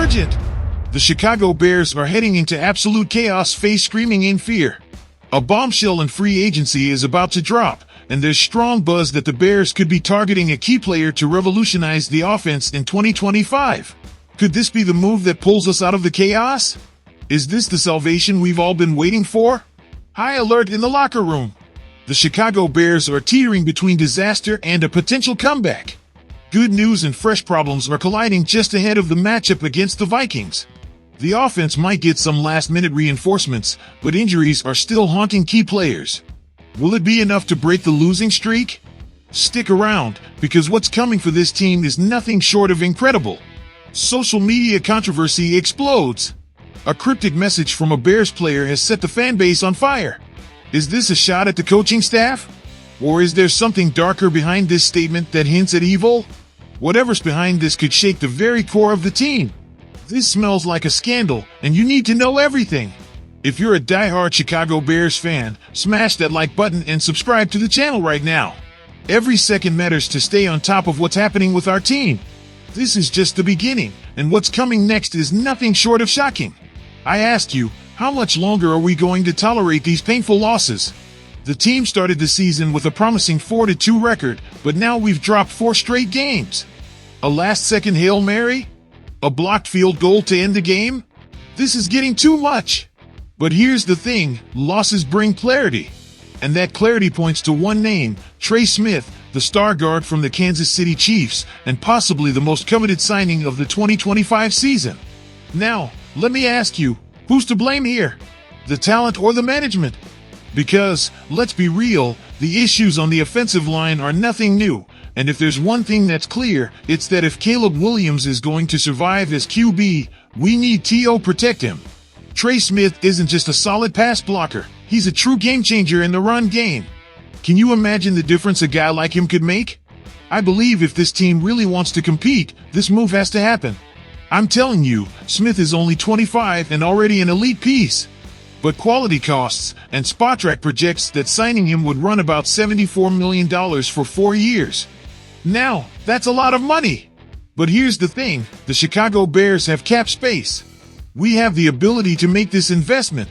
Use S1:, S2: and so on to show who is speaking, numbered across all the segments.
S1: urgent. The Chicago Bears are heading into absolute chaos, face screaming in fear. A bombshell in free agency is about to drop, and there's strong buzz that the Bears could be targeting a key player to revolutionize the offense in 2025. Could this be the move that pulls us out of the chaos? Is this the salvation we've all been waiting for? High alert in the locker room. The Chicago Bears are teetering between disaster and a potential comeback. Good news and fresh problems are colliding just ahead of the matchup against the Vikings. The offense might get some last-minute reinforcements, but injuries are still haunting key players. Will it be enough to break the losing streak? Stick around, because what's coming for this team is nothing short of incredible. Social media controversy explodes. A cryptic message from a Bears player has set the fan base on fire. Is this a shot at the coaching staff? Or is there something darker behind this statement that hints at evil? Whatever's behind this could shake the very core of the team. This smells like a scandal, and you need to know everything. If you're a die-hard Chicago Bears fan, smash that like button and subscribe to the channel right now. Every second matters to stay on top of what's happening with our team. This is just the beginning, and what's coming next is nothing short of shocking. I ask you, how much longer are we going to tolerate these painful losses? The team started the season with a promising 4-2 record, but now we've dropped 4 straight games. A last-second Hail Mary? A blocked field goal to end the game? This is getting too much. But here's the thing, losses bring clarity. And that clarity points to one name, Trey Smith, the star guard from the Kansas City Chiefs, and possibly the most coveted signing of the 2025 season. Now, let me ask you, who's to blame here? The talent or the management? Because, let's be real, the issues on the offensive line are nothing new. And if there's one thing that's clear, it's that if Caleb Williams is going to survive as QB, we need to protect him. Trey Smith isn't just a solid pass blocker, he's a true game changer in the run game. Can you imagine the difference a guy like him could make? I believe if this team really wants to compete, this move has to happen. I'm telling you, Smith is only 25 and already an elite piece. But quality costs, and Spotrac projects that signing him would run about $74 million for 4 years. Now, that's a lot of money. But here's the thing, the Chicago Bears have cap space. We have the ability to make this investment.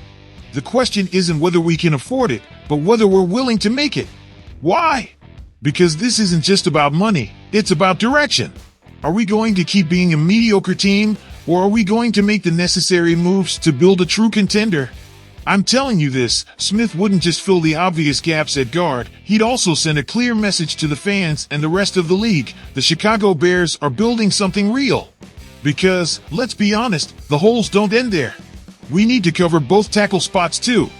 S1: The question isn't whether we can afford it, but whether we're willing to make it. Why? Because this isn't just about money, it's about direction. Are we going to keep being a mediocre team, or are we going to make the necessary moves to build a true contender? I'm telling you this, Smith wouldn't just fill the obvious gaps at guard, he'd also send a clear message to the fans and the rest of the league. The Chicago Bears are building something real. Because, let's be honest, the holes don't end there. We need to cover both tackle spots too.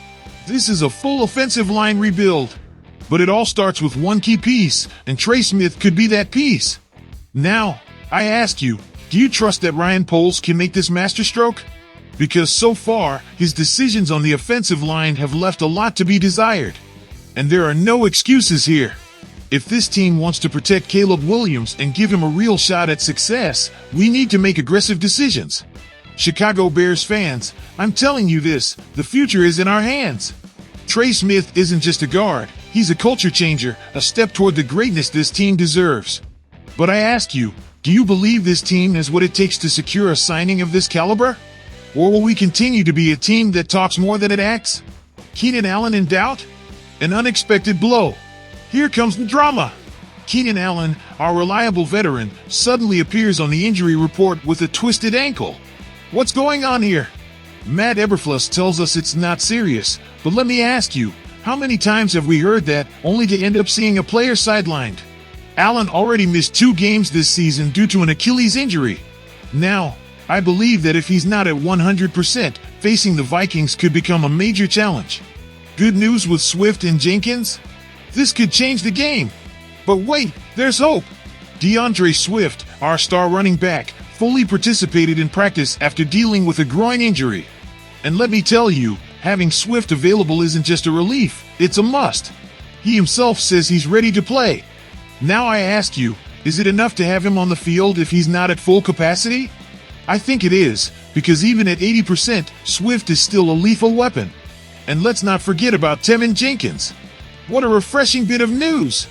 S1: This is a full offensive line rebuild. But it all starts with one key piece, and Trey Smith could be that piece. Now, I ask you, do you trust that Ryan Poles can make this masterstroke? Because so far, his decisions on the offensive line have left a lot to be desired. And there are no excuses here. If this team wants to protect Caleb Williams and give him a real shot at success, we need to make aggressive decisions. Chicago Bears fans, I'm telling you this, the future is in our hands. Trey Smith isn't just a guard, he's a culture changer, a step toward the greatness this team deserves. But I ask you, do you believe this team has what it takes to secure a signing of this caliber? Or will we continue to be a team that talks more than it acts? Keenan Allen in doubt? An unexpected blow. Here comes the drama. Keenan Allen, our reliable veteran, suddenly appears on the injury report with a twisted ankle. What's going on here? Matt Eberflus tells us it's not serious, but let me ask you, how many times have we heard that, only to end up seeing a player sidelined? Allen already missed 2 games this season due to an Achilles injury. Now, I believe that if he's not at 100%, facing the Vikings could become a major challenge. Good news with Swift and Jenkins? This could change the game. But wait, there's hope. DeAndre Swift, our star running back, fully participated in practice after dealing with a groin injury. And let me tell you, having Swift available isn't just a relief, it's a must. He himself says he's ready to play. Now I ask you, is it enough to have him on the field if he's not at full capacity? I think it is, because even at 80%, Swift is still a lethal weapon. And let's not forget about Tevin Jenkins. What a refreshing bit of news!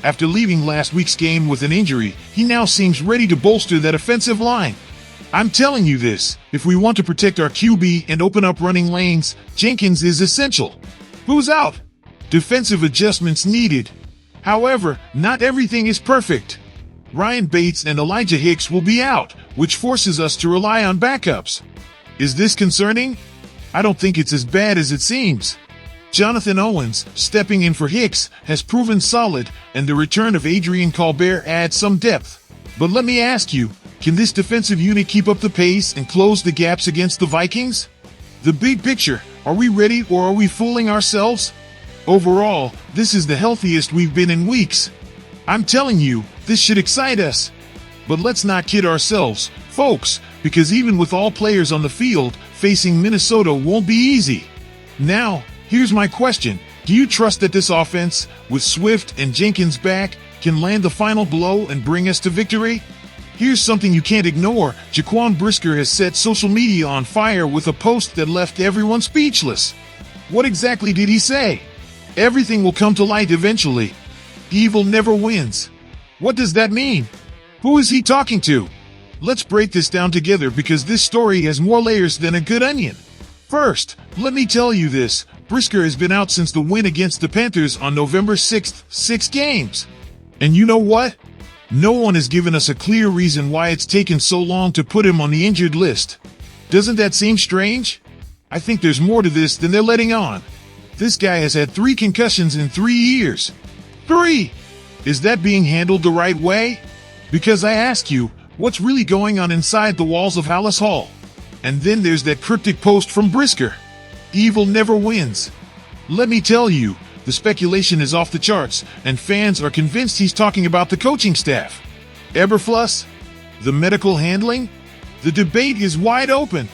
S1: After leaving last week's game with an injury, he now seems ready to bolster that offensive line. I'm telling you this, if we want to protect our QB and open up running lanes, Jenkins is essential. Who's out? Defensive adjustments needed. However, not everything is perfect. Ryan Bates and Elijah Hicks will be out, which forces us to rely on backups. Is this concerning? I don't think it's as bad as it seems. Jonathan Owens, stepping in for Hicks, has proven solid, and the return of Adrian Colbert adds some depth. But let me ask you, can this defensive unit keep up the pace and close the gaps against the Vikings? The big picture, are we ready or are we fooling ourselves? Overall, this is the healthiest we've been in weeks. I'm telling you, this should excite us. But let's not kid ourselves, folks, because even with all players on the field, facing Minnesota won't be easy. Now, here's my question. Do you trust that this offense, with Swift and Jenkins back, can land the final blow and bring us to victory? Here's something you can't ignore. Jaquan Brisker has set social media on fire with a post that left everyone speechless. What exactly did he say? Everything will come to light eventually. Evil never wins. What does that mean? Who is he talking to? Let's break this down together because this story has more layers than a good onion. First, let me tell you this. Brisker has been out since the win against the Panthers on November 6th, 6 games. And you know what? No one has given us a clear reason why it's taken so long to put him on the injured list. Doesn't that seem strange? I think there's more to this than they're letting on. This guy has had 3 concussions in 3 years. 3! Is that being handled the right way? Because I ask you, what's really going on inside the walls of Hallis Hall? And then there's that cryptic post from Brisker. Evil never wins. Let me tell you, the speculation is off the charts, and fans are convinced he's talking about the coaching staff. Eberflus? The medical handling? The debate is wide open.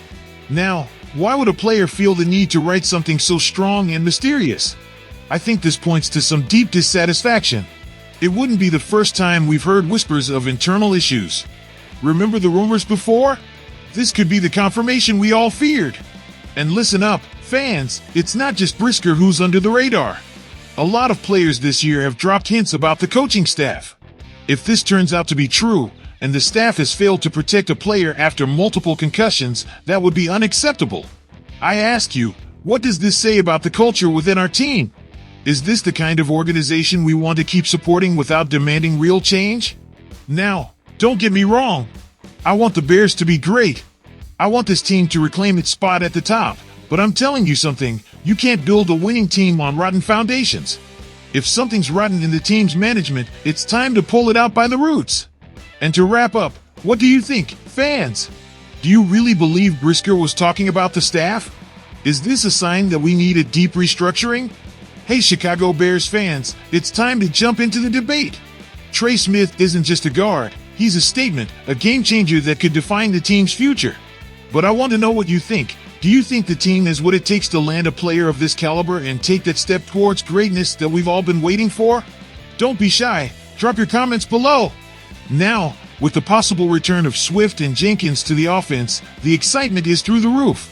S1: Now, why would a player feel the need to write something so strong and mysterious? I think this points to some deep dissatisfaction. It wouldn't be the first time we've heard whispers of internal issues. Remember the rumors before? This could be the confirmation we all feared. And listen up, fans, it's not just Brisker who's under the radar. A lot of players this year have dropped hints about the coaching staff. If this turns out to be true, and the staff has failed to protect a player after multiple concussions, that would be unacceptable. I ask you, what does this say about the culture within our team? Is this the kind of organization we want to keep supporting without demanding real change? Now, don't get me wrong. I want the Bears to be great. I want this team to reclaim its spot at the top. But I'm telling you something, you can't build a winning team on rotten foundations. If something's rotten in the team's management, it's time to pull it out by the roots. And to wrap up, what do you think, fans? Do you really believe Brisker was talking about the staff? Is this a sign that we need a deep restructuring? Hey Chicago Bears fans, it's time to jump into the debate. Trey Smith isn't just a guard, he's a statement, a game changer that could define the team's future. But I want to know what you think. Do you think the team has what it takes to land a player of this caliber and take that step towards greatness that we've all been waiting for? Don't be shy. Drop your comments below. Now, with the possible return of Swift and Jenkins to the offense, the excitement is through the roof.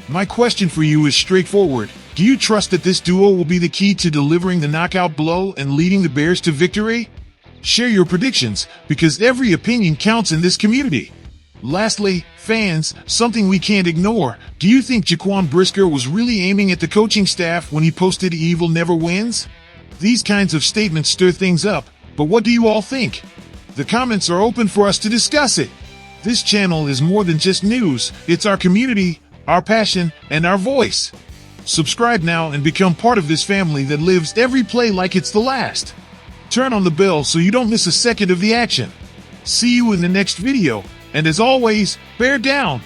S1: My question for you is straightforward. Do you trust that this duo will be the key to delivering the knockout blow and leading the Bears to victory? Share your predictions, because every opinion counts in this community. Lastly, fans, something we can't ignore. Do you think Jaquan Brisker was really aiming at the coaching staff when he posted "Evil never wins"? These kinds of statements stir things up, but what do you all think? The comments are open for us to discuss it. This channel is more than just news, it's our community, our passion, and our voice. Subscribe now and become part of this family that lives every play like it's the last. Turn on the bell so you don't miss a second of the action. See you in the next video. And as always, bear down.